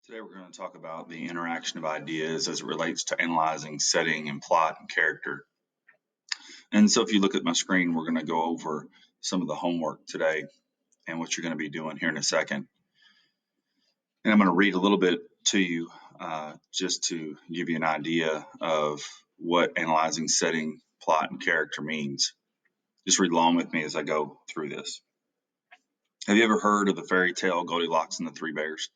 Today we're going to talk about the interaction of ideas as it relates to analyzing setting and plot and character. And so if you look at my screen, we're going to go over some of the homework today and what you're going to be doing here in a second. And I'm going to read a little bit to you just to give you an idea of what analyzing setting, plot, and character means. Just read along with me as I go through this. Have you ever heard of the fairy tale Goldilocks and the Three Bears?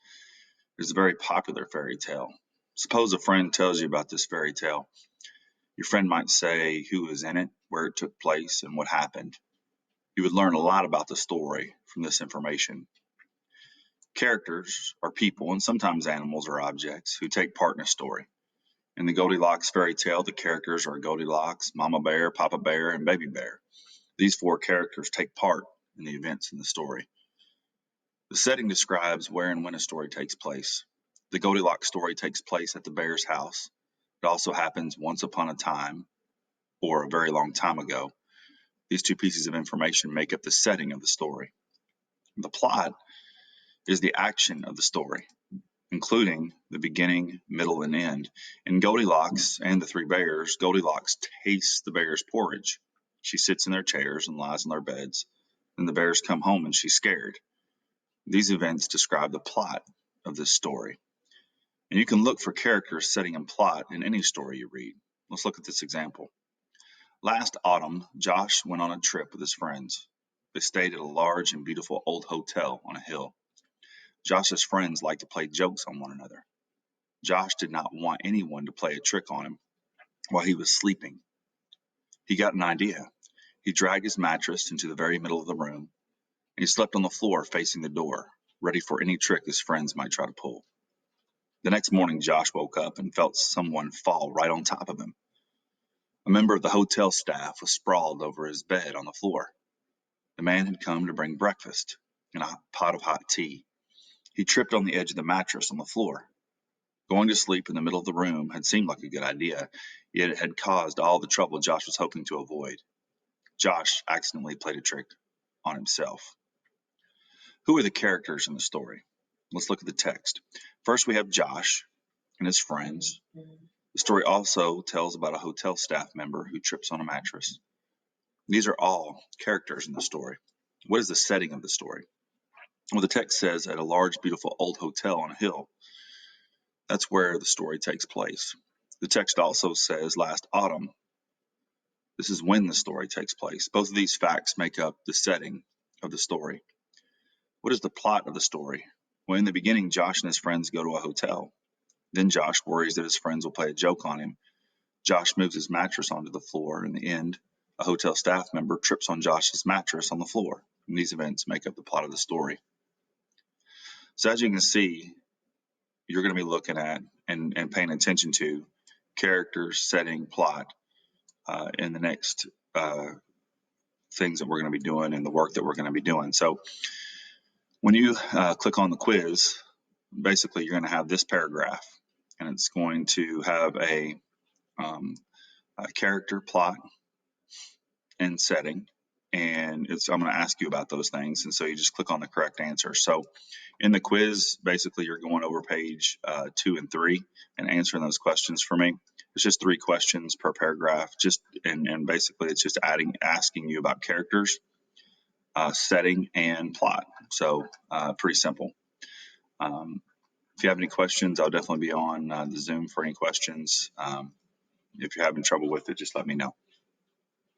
It's a very popular fairy tale. Suppose a friend tells you about this fairy tale. Your friend might say who was in it, where it took place, and what happened. You would learn a lot about the story from this information. Characters are people, and sometimes animals or objects, who take part in a story. In the Goldilocks fairy tale, the characters are Goldilocks, Mama Bear, Papa Bear, and Baby Bear. These four characters take part in the events in the story. The setting describes where and when a story takes place. The Goldilocks story takes place at the bear's house. It also happens once upon a time, or a very long time ago. These two pieces of information make up the setting of the story. The plot is the action of the story, including the beginning, middle, and end. In Goldilocks and the Three Bears, Goldilocks tastes the bear's porridge. She sits in their chairs and lies in their beds. Then the bears come home and she's scared. These events describe the plot of this story. And you can look for characters, setting, and plot in any story you read. Let's look at this example. Last autumn, Josh went on a trip with his friends. They stayed at a large and beautiful old hotel on a hill. Josh's friends liked to play jokes on one another. Josh did not want anyone to play a trick on him while he was sleeping. He got an idea. He dragged his mattress into the very middle of the room, and he slept on the floor facing the door, ready for any trick his friends might try to pull. The next morning, Josh woke up and felt someone fall right on top of him. A member of the hotel staff was sprawled over his bed on the floor. The man had come to bring breakfast and a pot of hot tea. He tripped on the edge of the mattress on the floor. Going to sleep in the middle of the room had seemed like a good idea, yet it had caused all the trouble Josh was hoping to avoid. Josh accidentally played a trick on himself. Who are the characters in the story? Let's look at the text. First, we have Josh and his friends. The story also tells about a hotel staff member who trips on a mattress. These are all characters in the story. What is the setting of the story? Well, the text says at a large, beautiful old hotel on a hill. That's where the story takes place. The text also says last autumn. This is when the story takes place. Both of these facts make up the setting of the story. What is the plot of the story? Well, in the beginning, Josh and his friends go to a hotel. Then Josh worries that his friends will play a joke on him. Josh moves his mattress onto the floor. In the end, a hotel staff member trips on Josh's mattress on the floor. And these events make up the plot of the story. So as you can see, you're going to be looking at and paying attention to characters, setting, plot in the next things that we're going to be doing and the work that we're going to be doing. So when you click on the quiz, basically you're going to have this paragraph, and it's going to have a character, plot, and setting. And I'm going to ask you about those things. And so you just click on the correct answer. So in the quiz, basically you're going over page 2 and 3 and answering those questions for me. It's just 3 questions per paragraph. And basically it's just asking you about characters, setting, and plot. So pretty simple. If you have any questions, I'll definitely be on the Zoom for any questions. If you're having trouble with it, just let me know.